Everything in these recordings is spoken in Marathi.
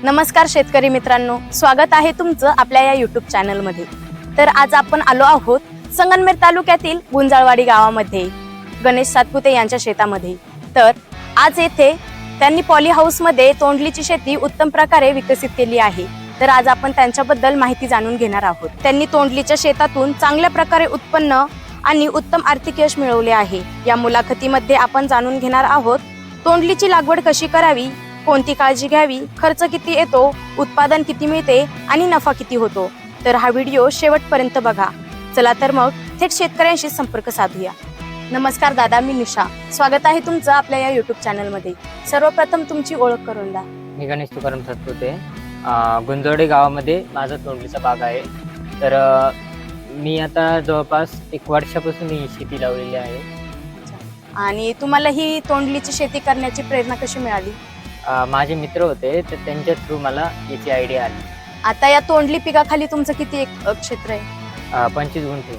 नमस्कार शेतकरी मित्रांनो, स्वागत आहे तुमचं आपल्या या युट्यूब चॅनलमध्ये। तर आज आपण आलो आहोत संगमनेर तालुक्यातील गुंजाळवाडी गावामध्ये गणेश सातपुते यांच्या शेतामध्ये। तर आज येथे त्यांनी पॉली हाऊस मध्ये तोंडलीची शेती उत्तम प्रकारे विकसित केली आहे। तर आज आपण त्यांच्याबद्दल माहिती जाणून घेणार आहोत। त्यांनी तोंडलीच्या शेतातून चांगल्या प्रकारे उत्पन्न आणि उत्तम आर्थिक यश मिळवले आहे। या मुलाखतीमध्ये आपण जाणून घेणार आहोत तोंडलीची लागवड कशी करावी, कोणती काळजी घ्यावी, खर्च किती येतो, उत्पादन किती मिळते आणि नफा किती होतो। तर हा व्हिडिओ शेवटपर्यंत बघा। चला तर मग थेट शेतकऱ्यांशी संपर्क साधूया। नमस्कार दादा, मी निशा, स्वागत आहे तुमचं आपल्या या युट्यूब चॅनलमध्ये। सर्वप्रथम तुमची ओळख करून द्या। मी गणेश तुकाराम सातपुते, गुंजाळवाडी गावामध्ये माझा तोंडलीचा बाग आहे। तर मी आता जवळपास 1 वर्षापासून ही शेती लावलेली आहे। आणि तुम्हाला ही तोंडलीची शेती करण्याची प्रेरणा कशी मिळाली? माझे मित्र होते तर त्यांच्या थ्रू मला याची आयडिया आली। आता या तोंडली पिकाखाली तुमचं किती क्षेत्र आहे? 25 गुंठे।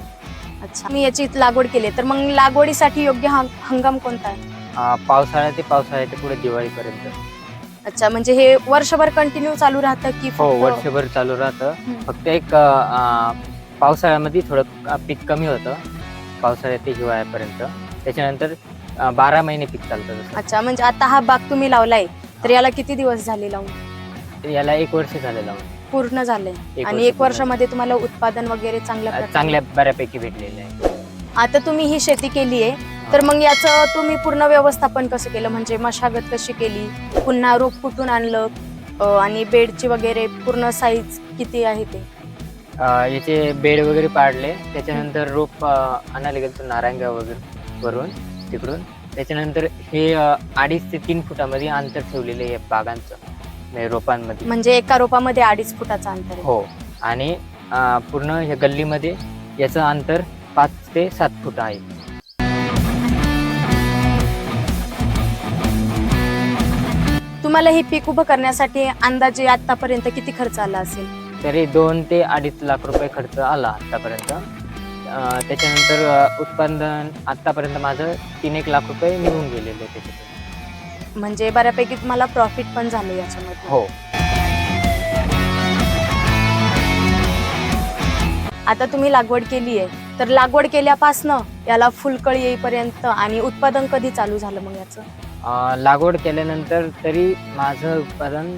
अच्छा, मी याची लागवड केली, तर मग लागवडीसाठी योग्य हंगाम कोणता आहे? पावसाळ्या ते पावसाळ्याच्या पुढे दिवाळीपर्यंत। अच्छा, म्हणजे हे वर्षभर कंटिन्यू चालू राहतं की? हो, वर्षभर चालू राहतं। फक्त एक पावसाळ्यामध्ये थोडं पीक कमी होतं, पावसाळ्यात ते हिवाळ्यापर्यंत। त्याच्यानंतर 12 महिने पीक चालतं। अच्छा, म्हणजे आता हा बाग तुम्ही लावलाय, तर याला किती दिवस झाले लावून? याला 1 वर्ष झालं लावून। पूर्ण झाले। आणि 1 वर्षामध्ये तुम्हाला उत्पादन वगैरे चांगल्या बऱ्यापैकी भेटलेलं आहे। आता तुम्ही ही शेती केली आहे, तर मग याचं तुम्ही पूर्ण व्यवस्थापन कसं केलं? म्हणजे मशागत कशी केली, पुन्हा रोप कुठून आणलं, आणि बेडची वगैरे पूर्ण साईज किती आहे ते? याचे बेड वगैरे पाडले, त्याच्यानंतर रोप आणायला गेलो नारायणगाव वगैरे वरून तिकडून। त्याच्यानंतर हे 2.5 ते 3 फुटामध्ये अंतर ठेवलेले आहे बागांचं, रोपांमध्ये। म्हणजे एका रोपामध्ये 2.5 फुटाचं अंतर आहे? हो, आणि पूर्ण ह्या गल्लीमध्ये याचं अंतर 5 ते 7 फूट आहे। तुम्हाला हे पीक उभं करण्यासाठी अंदाजे आतापर्यंत किती खर्च आला असेल? तरी 2 ते 2.5 लाख रुपये खर्च आला आतापर्यंत। त्याच्यानंतर उत्पादन आतापर्यंत माझं 3-1 लाख रुपये मिळून गेलेले त्याच्यात। म्हणजे बऱ्यापैकी तुम्हाला प्रॉफिट पण झालं याच्यामध्ये? हो। आता तुम्ही लागवड केली आहे, तर लागवड केल्यापासनं याला फुलकळी येईपर्यंत आणि उत्पादन कधी चालू झालं मग याचं? लागवड केल्यानंतर तरी माझं उत्पादन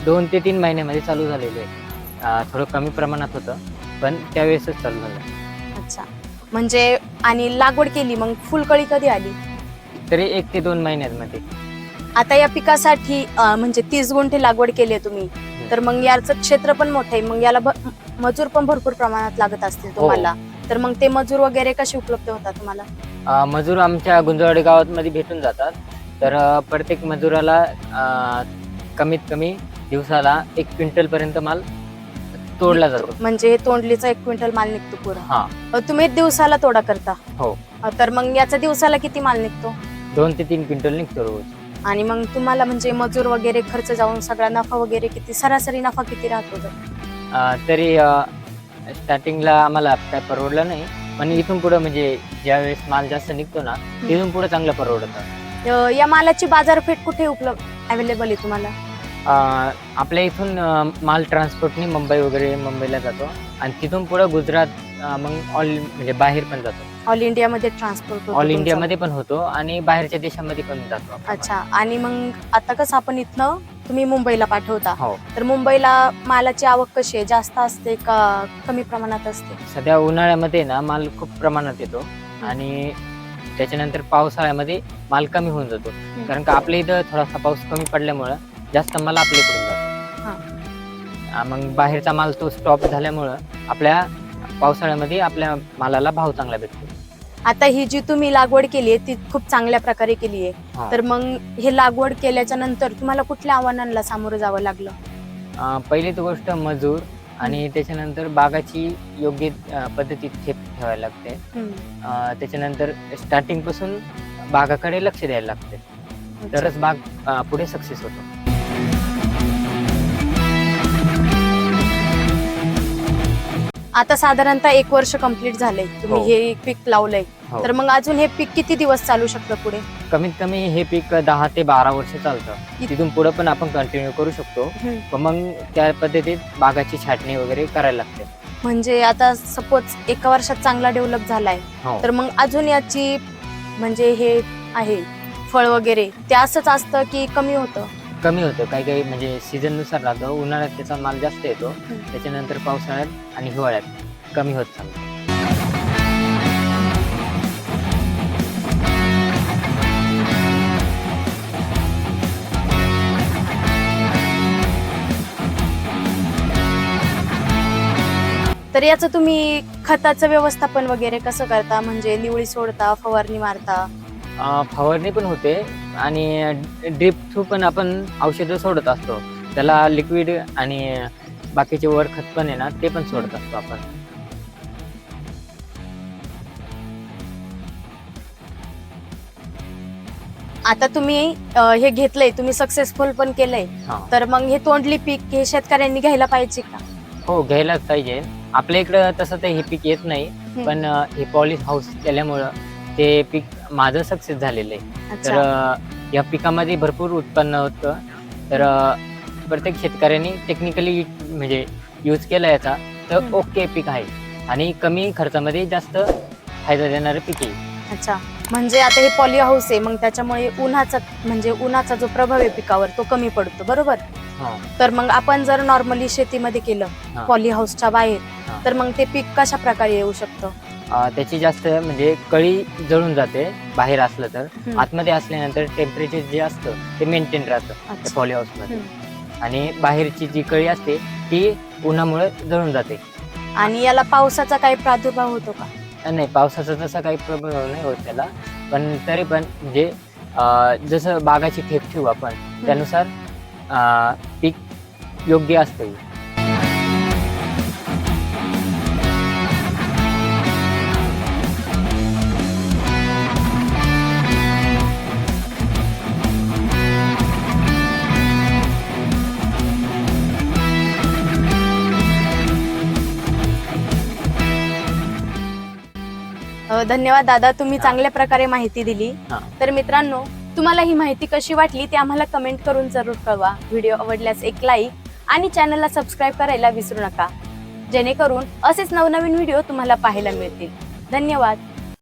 2 ते 3 महिन्यामध्ये चालू झालेलं आहे। थोडं कमी प्रमाणात होतं, पण त्यावेळेसच चालू झालं। अच्छा, म्हणजे आणि लागवड केली, मग फुलकळी कधी आली? तरी 1 ते 2 महिन्यांमध्ये। आता या पिकासाठी म्हणजे 30 गुंठे लागवड केली आहे तुम्ही, तर मग याचं क्षेत्र पण मोठं आहे, मग याला मजूर पण भरपूर प्रमाणात लागत असतील तुम्हाला। तर मग ते मजूर वगैरे कसे उपलब्ध होतात तुम्हाला? मजूर आमच्या गुंजाळवाडी गावामध्ये भेटून जातात। तर प्रत्येक मजुराला कमीत कमी दिवसाला 1 क्विंटल पर्यंत माल तोडला जातो। म्हणजे तोंडलीचा 1 क्विंटल माल निघतो पुरा? हा। तुम्ही दिवसाला तोडा करता? हो। तर मग याचा दिवसाला किती माल निघतो? 2 ते 3 क्विंटल निघतो रोज। आणि मग तुम्हाला म्हणजे मजूर वगैरे खर्च जाऊन सगळा नफा वगैरे किती, सरासरी नफा किती राहतो? तरी स्टार्टिंगला आम्हाला काय परवडलं नाही, पण इथून पुढे म्हणजे ज्यावेळेस माल जास्त निघतो ना, तिथून पुढे चांगलं परवडतं। या मालाची बाजारपेठ कुठे उपलब्ध अवेलेबल आहे तुम्हाला? आपल्या इथून माल ट्रान्सपोर्टने मुंबईला जातो, आणि तिथून पुढे गुजरात, मग म्हणजे बाहेर पण जातो। ऑल इंडियामध्ये ट्रान्सपोर्ट? ऑल इंडियामध्ये पण होतो आणि बाहेरच्या देशामध्ये पण जातो। अच्छा, आणि मग आता कसं आपण इथनं तुम्ही मुंबईला पाठवता, हो, तर मुंबईला मालाची आवक कशी आहे? जास्त असते का कमी प्रमाणात असते? सध्या उन्हाळ्यामध्ये ना माल खूप प्रमाणात येतो, आणि त्याच्यानंतर पावसाळ्यामध्ये माल कमी होऊन जातो। कारण का आपल्या इथं थोडासा पाऊस कमी पडल्यामुळं जास्त माल आपल्याकडून जातो। मग बाहेरचा माल तो स्टॉप झाल्यामुळं आपल्या पावसाळ्यामध्ये आपल्या मालाला भाव चांगला भेटतो। आता ही जी तुम्ही लागवड केली आहे ती खूप चांगल्या प्रकारे केली आहे, तर मग हे लागवड केल्याच्या नंतर तुम्हाला कुठल्या आव्हानांना सामोरं जावं लागलं? पहिली तर गोष्ट मजूर, आणि त्याच्यानंतर बागाची योग्य पद्धतीत ठेप ठेवायला लागते। त्याच्यानंतर स्टार्टिंग पासून बागाकडे लक्ष द्यायला लागते, तरच बाग पुढे सक्सेस होतो। आता साधारणतः 1 वर्ष कंप्लीट झालंय तुम्ही हो. हे पीक लावलंय. हो. तर मग अजून हे पीक किती दिवस चालू शकतं पुढे? कमीत कमी हे पीक 10 ते 12 वर्ष चालतं. तिथून पुढे पण आपण कंटिन्यू करू शकतो. पण मग त्या पद्धतीत बागाची छाटणी वगैरे करायला लागते. म्हणजे आता सपोज 1 वर्षात चांगला डेव्हलप झालाय हो. तर मग अजून याची म्हणजे हे आहे फळ वगैरे ते असंच असतं की कमी होतं? कमी होतं काही काही म्हणजे सीझन नुसार राहतं. उन्हाळ्यात त्याचा माल जास्त येतो, त्याच्यानंतर पावसाळ्यात आणि हिवाळ्यात कमी होत चालतो. तर याचं तुम्ही खताचं व्यवस्थापन वगैरे कसं करता? म्हणजे निवळी सोडता, फवारणी मारता? फवारणी पण होते आणि ड्रिप थ्रू पण आपण औषधं सोडत असतो. त्याला लिक्विड आणि बाकीचे वर खत पण आहे ना ते पण सोडत असतो आपण. आता तुम्ही हे घेतलंय, तुम्ही सक्सेसफुल पण केलंय, हा. तर मग हे तोंडली पीक हे शेतकऱ्यांनी घ्यायला पाहिजे का? हो, घ्यायलाच पाहिजे. आपल्या इकडं तसं ते हे पीक येत नाही, पण हे पॉलिश हाऊस केल्यामुळं ते पीक माझं सक्सेस झालेलं आहे. तर या पिकामध्ये भरपूर उत्पन्न होतं. तर प्रत्येक शेतकऱ्यांनी टेक्निकली म्हणजे यूज केला याचा तर ओके पीक आहे आणि कमी खर्चामध्ये जास्त फायदा देणारं पीक आहे. अच्छा, म्हणजे आता हे पॉली हाऊस आहे, मग त्याच्यामुळे उन्हाचा जो प्रभाव आहे पिकावर तो कमी पडतो, बरोबर? हो. तर मग आपण जर नॉर्मली शेतीमध्ये केलं हा. पॉली हाऊसच्या बाहेर, हा. तर मग ते पीक कशा प्रकारे येऊ शकतं? त्याची जास्त म्हणजे कळी जळून जाते बाहेर असलं तर. हम्म. आतमध्ये असल्यानंतर टेम्परेचर जे असतं ते मेंटेन राहतं अच्छा. पॉली हाऊसमध्ये. आणि बाहेरची जी कळी असते ती उन्हामुळे जळून जाते. आणि याला पावसाचा काही प्रादुर्भाव होतो का? नाही, पावसाचा तसा काही प्रॉब्लेम नाही होत त्याला. पण तरी पण म्हणजे जसं बागाची ठेप ठेवू आपण त्यानुसार पीक योग्य असते. धन्यवाद दादा, तुम्ही चांगल्या प्रकारे माहिती दिली. हा. तर मित्रांनो, तुम्हाला ही माहिती कशी वाटली ते आम्हाला कमेंट करून जरूर कळवा. व्हिडिओ आवडल्यास एक लाईक आणि चॅनलला सबस्क्राईब करायला विसरू नका, जेणेकरून असेच नवनवीन व्हिडिओ तुम्हाला पाहायला मिळतील. धन्यवाद.